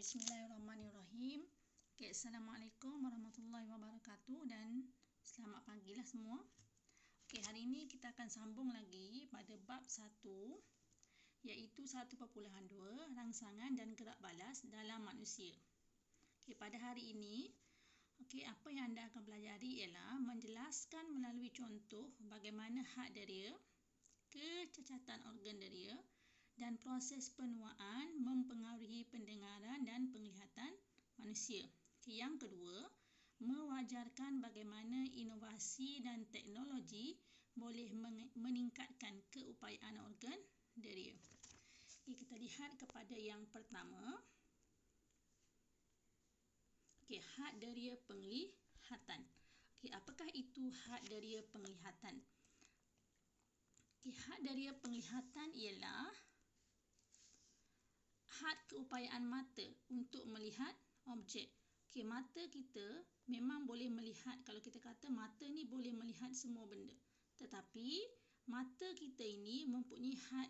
Bismillahirrahmanirrahim. Assalamualaikum warahmatullahi wabarakatuh dan selamat pagi lah semua. Hari ini kita akan sambung lagi pada bab 1 iaitu 1.2 rangsangan dan gerak balas dalam manusia. Pada hari ini apa yang anda akan pelajari ialah menjelaskan melalui contoh bagaimana had deria, kecacatan organ deria dan proses penuaan mempengaruhi pendengaran dan penglihatan manusia. Yang kedua, mewajarkan bagaimana inovasi dan teknologi boleh meningkatkan keupayaan organ deria. Kita lihat kepada yang pertama. Had deria penglihatan. Apakah itu had deria penglihatan? Had deria penglihatan ialah had keupayaan mata untuk melihat objek. Mata kita memang boleh melihat, kalau kita kata mata ni boleh melihat semua benda. Tetapi mata kita ini mempunyai had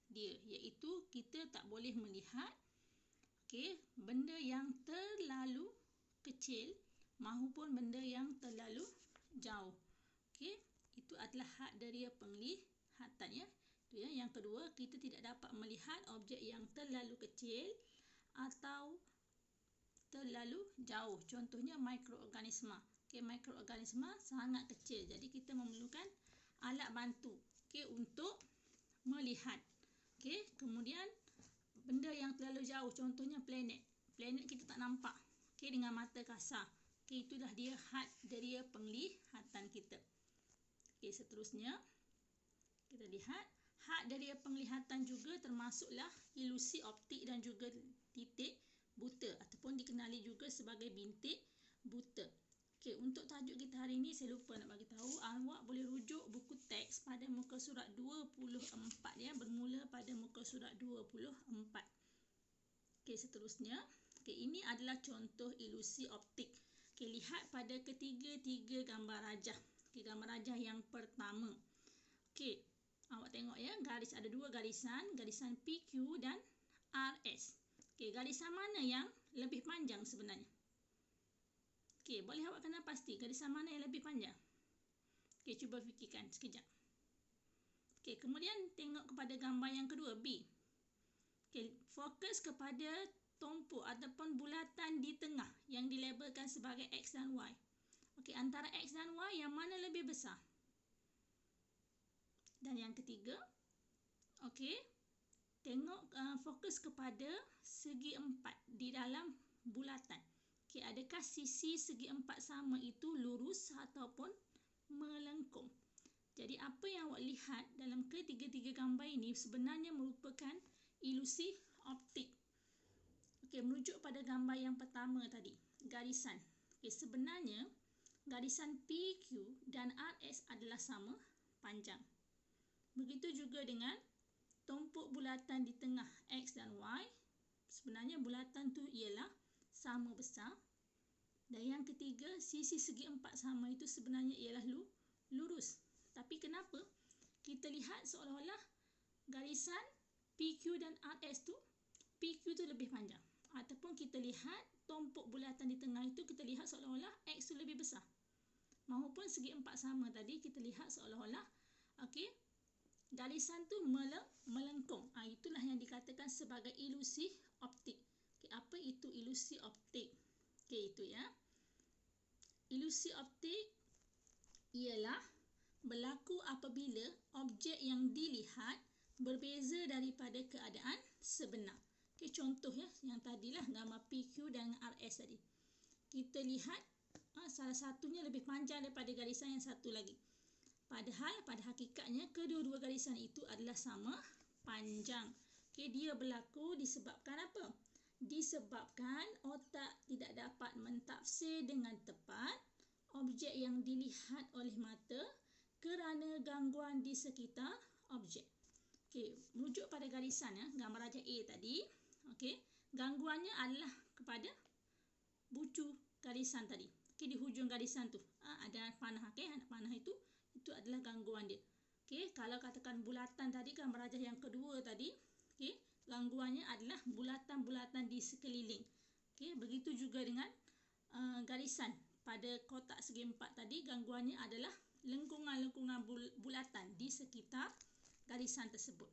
dia, iaitu kita tak boleh melihat benda yang terlalu kecil maupun benda yang terlalu jauh. Itu adalah had deria penglihatan ya. Yang kedua, kita tidak dapat melihat objek yang terlalu kecil atau terlalu jauh. Contohnya mikroorganisma. Mikroorganisma sangat kecil. Jadi kita memerlukan alat bantu untuk melihat. Kemudian benda yang terlalu jauh, contohnya planet. Planet kita tak nampak dengan mata kasar. Itulah dia had deria penglihatan kita. Seterusnya kita lihat had deria penglihatan juga termasuklah ilusi optik dan juga titik buta ataupun dikenali juga sebagai bintik buta. Untuk tajuk kita hari ini saya lupa nak bagi tahu, awak boleh rujuk buku teks pada muka surat 24 ya, bermula pada muka surat 24. Seterusnya, ini adalah contoh ilusi optik. Lihat pada ketiga-tiga gambar rajah. Gambar rajah yang pertama. Awak tengok ya, ada dua garisan PQ dan RS. Garisan mana yang lebih panjang sebenarnya? Boleh awak kena pasti garisan mana yang lebih panjang? Cuba fikirkan sekejap. Kemudian tengok kepada gambar yang kedua, B. Fokus kepada tumpuk ataupun bulatan di tengah yang dilabelkan sebagai X dan Y. Antara X dan Y yang mana lebih besar? Dan yang ketiga, tengok fokus kepada segi empat di dalam bulatan. Adakah sisi segi empat sama itu lurus ataupun melengkung? Jadi apa yang awak lihat dalam ketiga-tiga gambar ini sebenarnya merupakan ilusi optik. Merujuk pada gambar yang pertama tadi, garisan. Sebenarnya garisan PQ dan RS adalah sama panjang. Begitu juga dengan tumpuk bulatan di tengah X dan Y. Sebenarnya bulatan tu ialah sama besar. Dan yang ketiga, sisi segi empat sama itu sebenarnya ialah lurus. Tapi kenapa kita lihat seolah-olah garisan PQ dan RS tu, PQ tu lebih panjang? Ataupun kita lihat tumpuk bulatan di tengah itu, kita lihat seolah-olah X tu lebih besar. Maupun segi empat sama tadi, kita lihat seolah-olah garisan tu melengkung. Itulah yang dikatakan sebagai ilusi optik. Apa itu ilusi optik? Itu ya. Ilusi optik ialah berlaku apabila objek yang dilihat berbeza daripada keadaan sebenar. Contoh ya, yang tadilah gambar PQ dan RS tadi. Kita lihat salah satunya lebih panjang daripada garisan yang satu lagi. Padahal pada hakikatnya kedua-dua garisan itu adalah sama panjang. Dia berlaku disebabkan apa? Disebabkan otak tidak dapat mentafsir dengan tepat objek yang dilihat oleh mata kerana gangguan di sekitar objek. Merujuk pada garisan ya, gambar rajah A tadi. Gangguannya adalah kepada bucu garisan tadi. Di hujung garisan tu ada panah. Panah itu adalah gangguan dia. Kalau katakan bulatan tadi, gambar rajah yang kedua tadi, gangguan gangguannya adalah bulatan-bulatan di sekeliling. Okey, begitu juga dengan garisan. Pada kotak segi empat tadi, gangguannya adalah lengkungan-lengkungan bulatan di sekitar garisan tersebut.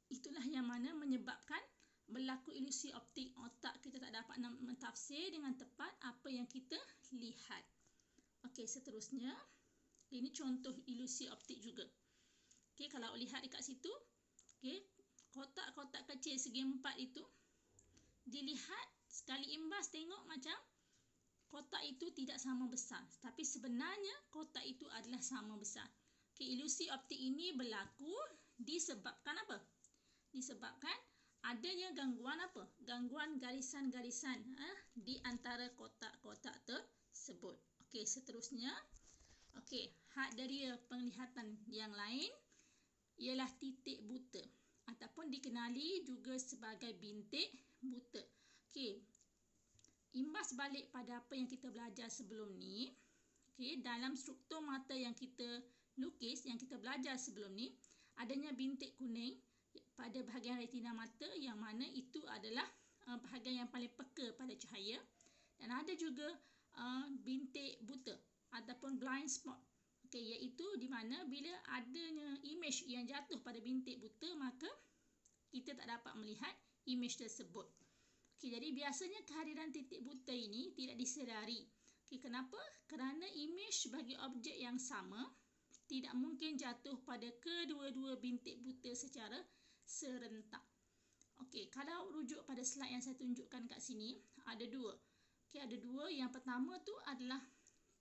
Itulah yang mana menyebabkan berlaku ilusi optik. Otak kita tak dapat mentafsir dengan tepat apa yang kita lihat. Okey, seterusnya, ini contoh ilusi optik juga. Okey, kalau lihat dekat situ, okey, kotak-kotak kecil segi empat itu dilihat sekali imbas tengok macam kotak itu tidak sama besar, tapi sebenarnya kotak itu adalah sama besar. Okey, ilusi optik ini berlaku disebabkan apa? Disebabkan adanya gangguan apa? Gangguan garisan-garisan di antara kotak-kotak tersebut. Okey, seterusnya. Okey, had deria penglihatan yang lain ialah titik buta ataupun dikenali juga sebagai bintik buta. Okey, imbas balik pada apa yang kita belajar sebelum ni. Okey, dalam struktur mata yang kita lukis, yang kita belajar sebelum ni, adanya bintik kuning pada bahagian retina mata yang mana itu adalah bahagian yang paling peka pada cahaya, dan ada juga bintik buta ataupun blind spot. Okey, iaitu di mana bila adanya imej yang jatuh pada bintik buta, maka kita tak dapat melihat imej tersebut. Okey, jadi biasanya kehadiran titik buta ini tidak disedari. Okey, kenapa? Kerana imej bagi objek yang sama tidak mungkin jatuh pada kedua-dua bintik buta secara serentak. Okey, kalau rujuk pada slide yang saya tunjukkan kat sini, ada dua. Okey, ada dua. Yang pertama tu adalah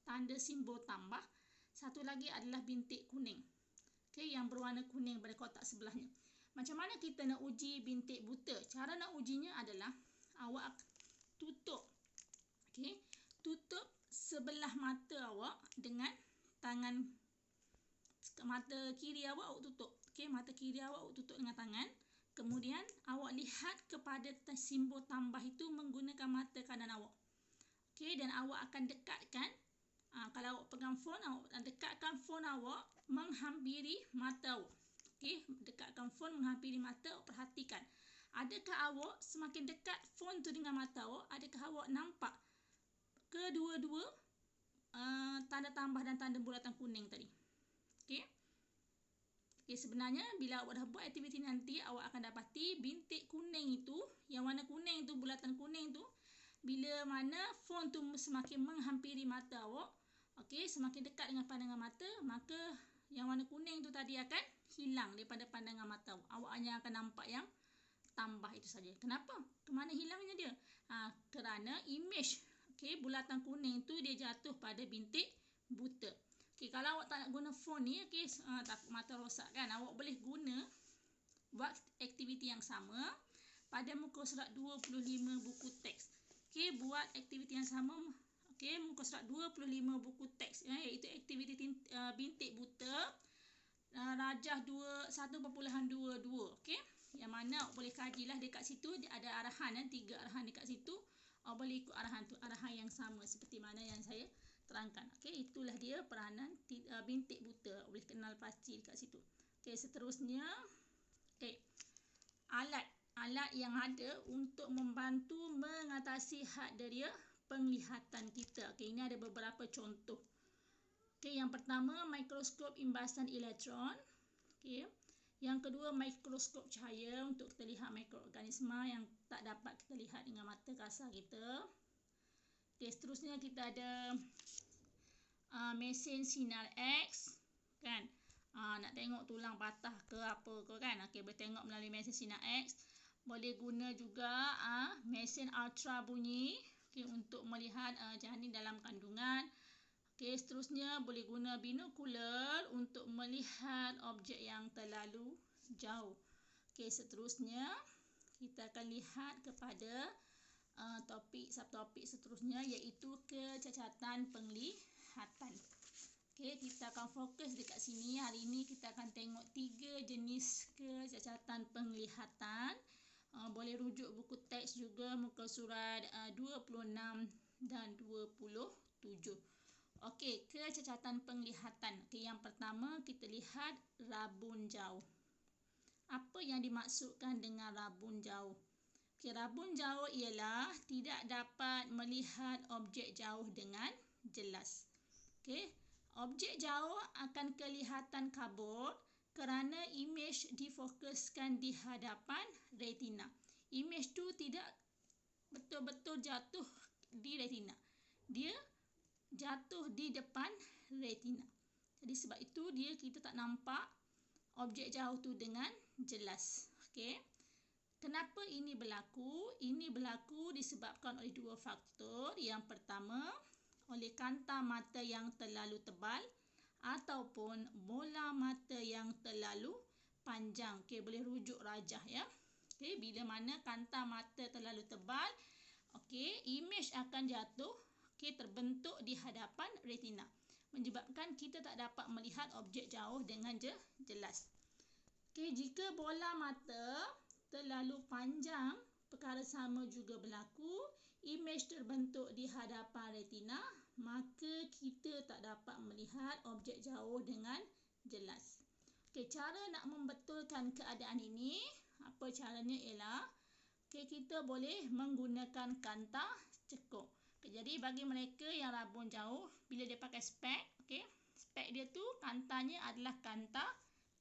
tanda simbol tambah. Satu lagi adalah bintik kuning. Okey, yang berwarna kuning pada kotak sebelahnya. Macam mana kita nak uji bintik buta? Cara nak ujinya adalah awak tutup. Okey, tutup sebelah mata awak dengan tangan. Mata kiri awak tutup. Okey, mata kiri awak tutup dengan tangan. Kemudian awak lihat kepada simbol tambah itu menggunakan mata kanan awak. Okey, dan awak akan dekatkan. Kalau awak pegang phone, awak dekatkan phone awak menghampiri mata awak. Okey, dekatkan phone menghampiri mata awak. Perhatikan, adakah awak semakin dekat phone tu dengan mata awak, adakah awak nampak kedua-dua tanda tambah dan tanda bulatan kuning tadi? Okey. Okey, sebenarnya bila awak dah buat aktiviti nanti, awak akan dapati bintik kuning itu, yang warna kuning tu, bulatan kuning tu, bila mana phone tu semakin menghampiri mata awak, okey, semakin dekat dengan pandangan mata, maka yang warna kuning tu tadi akan hilang daripada pandangan mata awak. Awak hanya akan nampak yang tambah itu saja. Kenapa? Kemana hilangnya dia? Kerana imej, okey, bulatan kuning tu dia jatuh pada bintik buta. Okey, kalau awak tak nak guna phone ni, okey, takut mata rosak kan, awak boleh guna buat aktiviti yang sama pada muka surat 25 buku teks. Okey, buat aktiviti yang sama. Okey, muka surat 25 buku teks, iaitu aktiviti bintik buta rajah 1.22. Okey, yang mana awak boleh kajilah dekat situ, dia ada arahan, 3 arahan dekat situ. Awak boleh ikut arahan tu, arahan yang sama seperti mana yang saya terangkan. Okey, itulah dia peranan bintik buta. Boleh kenal pasti dekat situ. Okey, seterusnya, okey, alat yang ada untuk membantu mengatasi had deria penglihatan kita. Okey, ini ada beberapa contoh. Okey, yang pertama mikroskop imbasan elektron. Okey, yang kedua mikroskop cahaya untuk kita lihat mikroorganisma yang tak dapat kita lihat dengan mata kasar kita. Okey, seterusnya kita ada mesin sinar X, kan? Nak tengok tulang patah ke apa ke, kan? Okey, boleh tengok melalui mesin sinar X. Boleh guna juga mesin ultra bunyi, okey, untuk melihat janin dalam kandungan. Okey, seterusnya boleh guna binokular untuk melihat objek yang terlalu jauh. Okey, seterusnya kita akan lihat kepada subtopik seterusnya, iaitu kecacatan penglihatan. Okey, kita akan fokus dekat sini. Hari ini kita akan tengok 3 jenis kecacatan penglihatan. Boleh rujuk buku teks juga muka surat 26 dan 27. Okey, kecacatan penglihatan. Okey, yang pertama kita lihat rabun jauh. apa yang dimaksudkan dengan rabun jauh? Okey, rabun jauh ialah tidak dapat melihat objek jauh dengan jelas. Okey, objek jauh akan kelihatan kabur kerana imej difokuskan di hadapan retina. Imej tu tidak betul-betul jatuh di retina. Dia jatuh di depan retina. Jadi sebab itu kita tak nampak objek jauh tu dengan jelas. Okey. Kenapa ini berlaku? Ini berlaku disebabkan oleh dua faktor. Yang pertama, oleh kanta mata yang terlalu tebal ataupun bola mata yang terlalu panjang. Okey, boleh rujuk rajah ya. Okey, bila mana kanta mata terlalu tebal, okey, imej akan jatuh, okey, terbentuk di hadapan retina, menyebabkan kita tak dapat melihat objek jauh dengan jelas. Okey, jika bola mata terlalu panjang, perkara sama juga berlaku. Imej terbentuk di hadapan retina, maka kita tak dapat melihat objek jauh dengan jelas. Okey, cara nak membetulkan keadaan ini, apa caranya ialah, okey, kita boleh menggunakan kanta cekung. Okay, jadi bagi mereka yang rabun jauh, bila dia pakai spek, okey, spek dia tu kantanya adalah kanta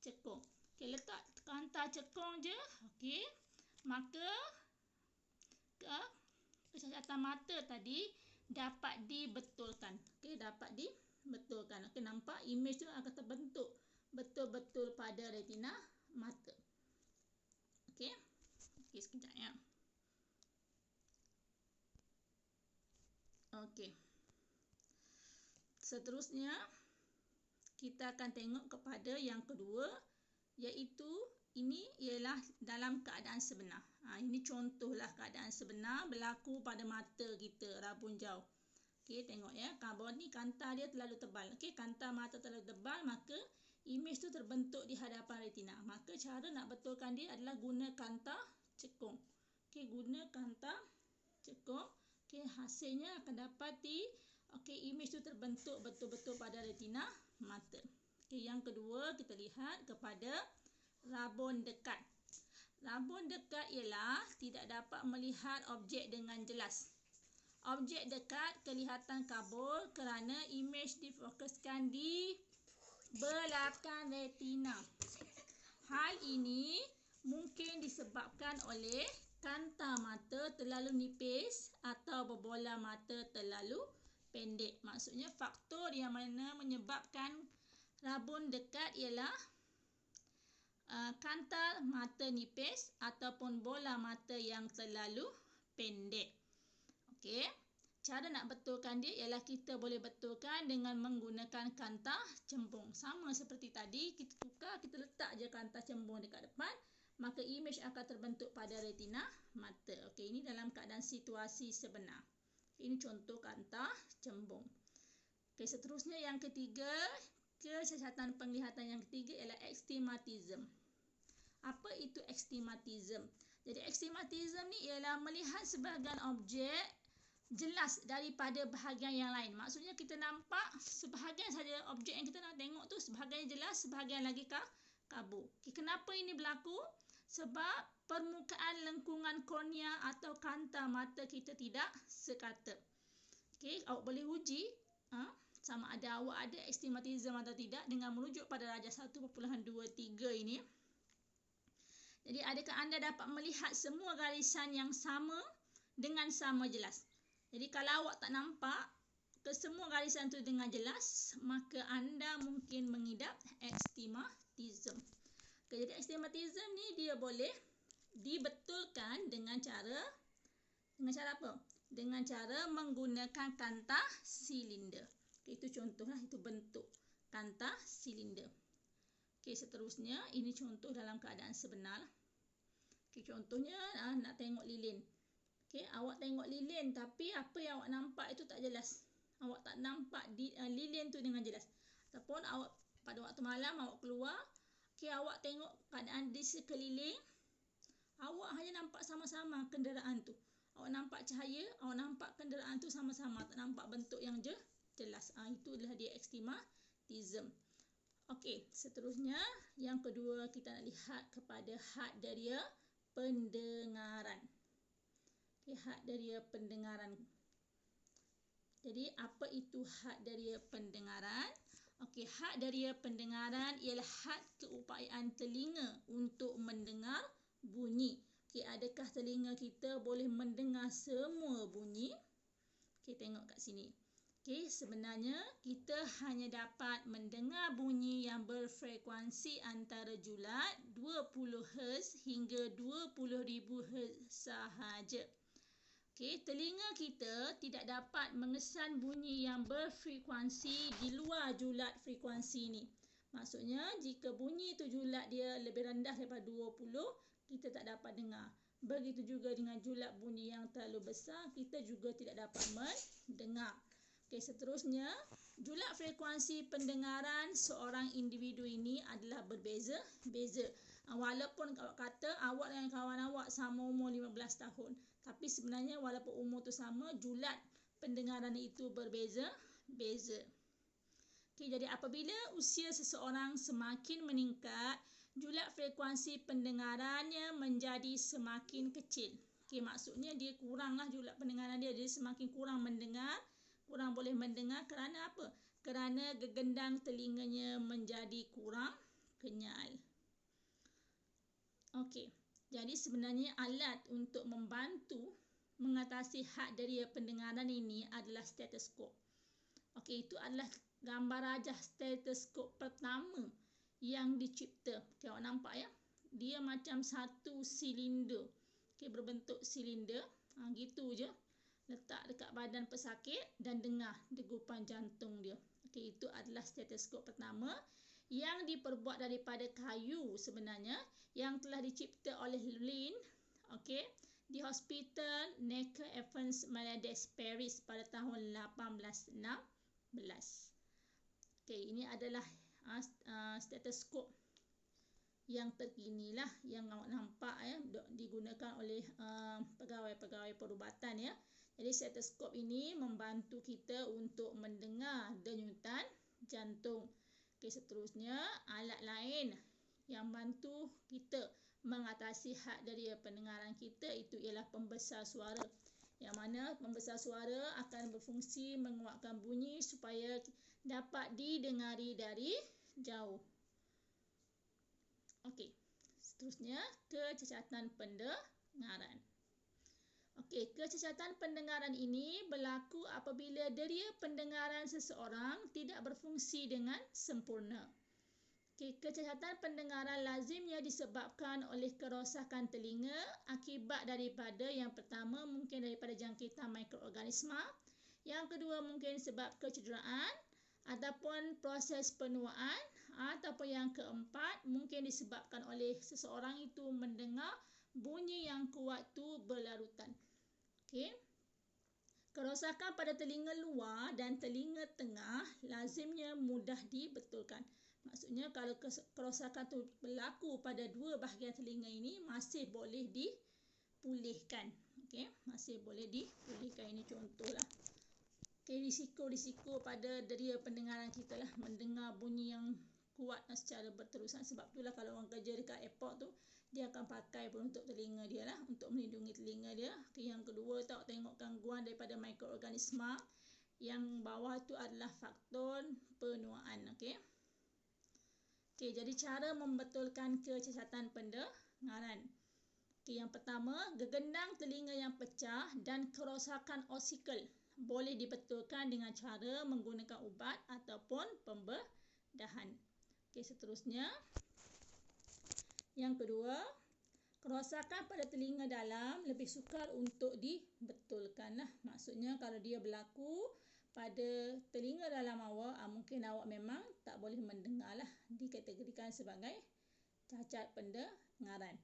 cekung. Okey, letak kanta cekung je, okey, maka kecacatan mata tadi dapat dibetulkan. Okey, dapat dibetulkan. Okey, nampak imej tu akan terbentuk betul-betul pada retina mata. Okey. Okey, sekejap ya. Okey. Seterusnya, kita akan tengok kepada yang kedua, iaitu ini ialah dalam keadaan sebenar. Ini contohlah keadaan sebenar berlaku pada mata kita, rabun jauh. Okey, tengok ya, karbon ni kanta dia terlalu tebal. Okey, kanta mata terlalu tebal, maka imej tu terbentuk di hadapan retina. Maka cara nak betulkan dia adalah guna kanta cekung. Okey, guna kanta cekung. Okey, hasilnya akan dapati okey, imej tu terbentuk betul-betul pada retina mata. Okey, yang kedua kita lihat kepada rabun dekat. Rabun dekat ialah tidak dapat melihat objek dengan jelas. Objek dekat kelihatan kabur kerana imej difokuskan di belakang retina. Hal ini mungkin disebabkan oleh kanta mata terlalu nipis atau bola mata terlalu pendek. Maksudnya faktor yang mana menyebabkan rabun dekat ialah kanta mata nipis ataupun bola mata yang terlalu pendek. Okey. Cara nak betulkan dia ialah kita boleh betulkan dengan menggunakan kanta cembung. Sama seperti tadi, kita tukar, kita letak je kanta cembung dekat depan, maka imej akan terbentuk pada retina mata. Okey, ini dalam keadaan situasi sebenar. Ini contoh kanta cembung. Okey, seterusnya yang ketiga, kecacatan penglihatan yang ketiga ialah astigmatism. Apa itu astigmatism? Jadi astigmatism ni ialah melihat sebahagian objek jelas daripada bahagian yang lain. Maksudnya kita nampak sebahagian saja objek yang kita nak tengok tu, sebahagian jelas, sebahagian lagi kabur. Okay, kenapa ini berlaku? Sebab permukaan lengkungan kornea atau kanta mata kita tidak sekata. Okey, awak boleh uji sama ada awak ada astigmatism atau tidak dengan merujuk pada darjah 1.23 ini. Jadi adakah anda dapat melihat semua garisan yang sama dengan sama jelas? Jadi kalau awak tak nampak kesemua garisan itu dengan jelas, maka anda mungkin mengidap astigmatism. Okay, jadi astigmatism ni dia boleh dibetulkan dengan cara apa? Dengan cara menggunakan kanta silinder. Okay, itu contohlah, itu bentuk kanta silinder. Okay, seterusnya ini contoh dalam keadaan sebenar. Okay, contohnya nak tengok lilin. Okay, awak tengok lilin tapi apa yang awak nampak itu tak jelas. Awak tak nampak lilin tu dengan jelas. Ataupun awak pada waktu malam awak keluar, okay, awak tengok keadaan di sekeliling, awak hanya nampak sama-sama kenderaan tu. Awak nampak cahaya, awak nampak kenderaan tu sama-sama, tak nampak bentuk yang jelas. Itu adalah dia astigmatism. Okey, seterusnya yang kedua kita nak lihat kepada had deria pendengaran. Okey, had deria pendengaran. Jadi apa itu had deria pendengaran? Okey, had deria pendengaran ialah had keupayaan telinga untuk mendengar bunyi. Okey, adakah telinga kita boleh mendengar semua bunyi? Okey, tengok kat sini. Okey, sebenarnya kita hanya dapat mendengar bunyi yang berfrekuensi antara julat 20 Hz hingga 20,000 Hz sahaja. Okey, telinga kita tidak dapat mengesan bunyi yang berfrekuensi di luar julat frekuensi ni. Maksudnya, jika bunyi tu julat dia lebih rendah daripada 20, kita tak dapat dengar. Begitu juga dengan julat bunyi yang terlalu besar, kita juga tidak dapat mendengar. Okey, seterusnya, julat frekuensi pendengaran seorang individu ini adalah berbeza-beza. Walaupun awak kata awak dengan kawan awak sama umur 15 tahun, tapi sebenarnya walaupun umur tu sama, julat pendengaran itu berbeza-beza. Okey, jadi apabila usia seseorang semakin meningkat, julat frekuensi pendengarannya menjadi semakin kecil. Okey, maksudnya dia kuranglah julat pendengaran dia, semakin kurang mendengar, kurang boleh mendengar. Kerana apa? Kerana gegendang telinganya menjadi kurang kenyal. Okey, jadi sebenarnya alat untuk membantu mengatasi had deria pendengaran ini adalah stetoskop. Okey, itu adalah gambar rajah stetoskop pertama yang dicipta. Okey, awak nampak ya? Dia macam satu silinder. Okey, berbentuk silinder. Gitu je. Letak dekat badan pesakit dan dengar degupan jantung dia. Okey, itu adalah stetoskop pertama yang diperbuat daripada kayu sebenarnya, yang telah dicipta oleh Lynn, okey, di Hospital Necker Evans Melades Paris pada tahun 1816. Okey, ini adalah stetoskop yang terkini lah yang awak nampak ya, digunakan oleh pegawai-pegawai perubatan ya. Jadi stetoskop ini membantu kita untuk mendengar denyutan jantung. Okey, seterusnya alat lain yang bantu kita mengatasi had deria pendengaran kita itu ialah pembesar suara. Yang mana pembesar suara akan berfungsi menguatkan bunyi supaya dapat didengari dari jauh. Okey, seterusnya kecacatan pendengaran. Okey, kecacatan pendengaran ini berlaku apabila deria pendengaran seseorang tidak berfungsi dengan sempurna. Okey, kecacatan pendengaran lazimnya disebabkan oleh kerosakan telinga akibat daripada yang pertama mungkin daripada jangkitan mikroorganisma, yang kedua mungkin sebab kecederaan ataupun proses penuaan, ataupun yang keempat mungkin disebabkan oleh seseorang itu mendengar bunyi yang kuat tu berlarutan. Okey. Kerosakan pada telinga luar dan telinga tengah lazimnya mudah dibetulkan. Maksudnya kalau kerosakan tu berlaku pada dua bahagian telinga ini masih boleh dipulihkan. Okey, masih boleh dipulihkan. Ini contohlah. Okey, risiko-risiko pada deria pendengaran kita lah, mendengar bunyi yang kuat secara berterusan. Sebab itulah kalau orang kerja dekat airport tu, dia akan pakai penutup telinga dia lah untuk melindungi telinga dia. Okay, yang kedua, tengok gangguan daripada mikroorganisma. Yang bawah tu adalah faktor penuaan. Okey. Okey, jadi cara membetulkan kecacatan pendengaran. Okey, yang pertama, gegendang telinga yang pecah dan kerosakan osikal boleh dibetulkan dengan cara menggunakan ubat ataupun pembedahan. Okey, seterusnya. Yang kedua, kerosakan pada telinga dalam lebih sukar untuk dibetulkan lah. Maksudnya kalau dia berlaku pada telinga dalam awak, mungkin awak memang tak boleh mendengar lah. Dikategorikan sebagai cacat pendengaran.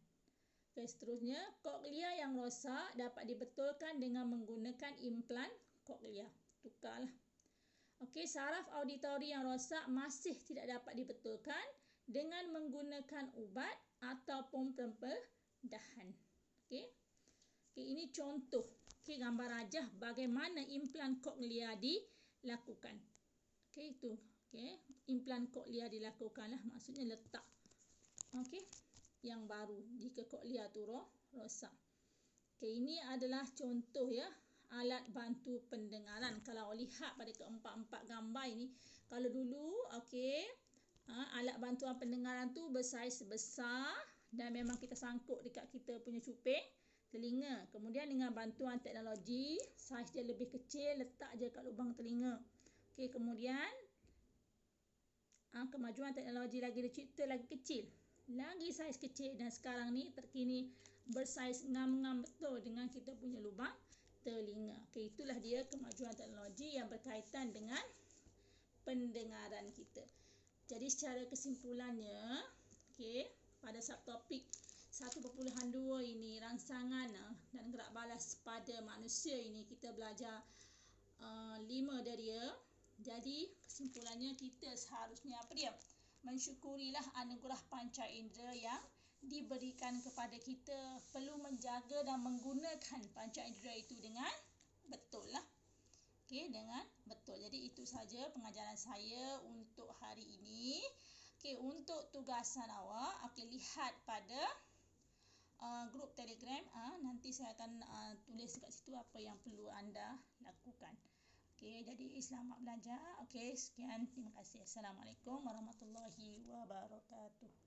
Okay, seterusnya, koklea yang rosak dapat dibetulkan dengan menggunakan implan koklea. Tukarlah. Okey, saraf auditori yang rosak masih tidak dapat dibetulkan dengan menggunakan ubat ataupun pembedahan. Okey. Okey, ini contoh. Okey, gambar rajah bagaimana implan koklea dilakukan. Okey, itu Okey, implan koklia dilakukanlah, maksudnya letak yang baru jika koklia tu rosak. Okey, ini adalah contoh ya alat bantu pendengaran. Kalau lihat pada keempat-empat gambar ini, kalau dulu alat bantuan pendengaran tu bersaiz besar dan memang kita sangkut dekat kita punya cuping telinga. Kemudian dengan bantuan teknologi, saiz dia lebih kecil, letak je kat lubang telinga. Okey, kemudian kemajuan teknologi lagi dicipta lagi kecil, lagi saiz kecil, dan sekarang ni terkini bersaiz ngam-ngam betul dengan kita punya lubang telinga. Okey, itulah dia kemajuan teknologi yang berkaitan dengan pendengaran kita. Jadi secara kesimpulannya, pada subtopik 1.2 ini, rangsangan dan gerak balas pada manusia ini, kita belajar 5 dia. Jadi kesimpulannya, kita seharusnya mensyukurilah anugerah panca indera yang diberikan kepada kita. Perlu menjaga dan menggunakan panca indera itu dengan betul lah. Dengan betul. Jadi itu saja pengajaran saya untuk hari ini. Untuk tugasan awak, lihat pada grup Telegram. Nanti saya akan tulis dekat situ apa yang perlu anda lakukan. Jadi selamat belajar. Sekian. Terima kasih. Assalamualaikum warahmatullahi wabarakatuh.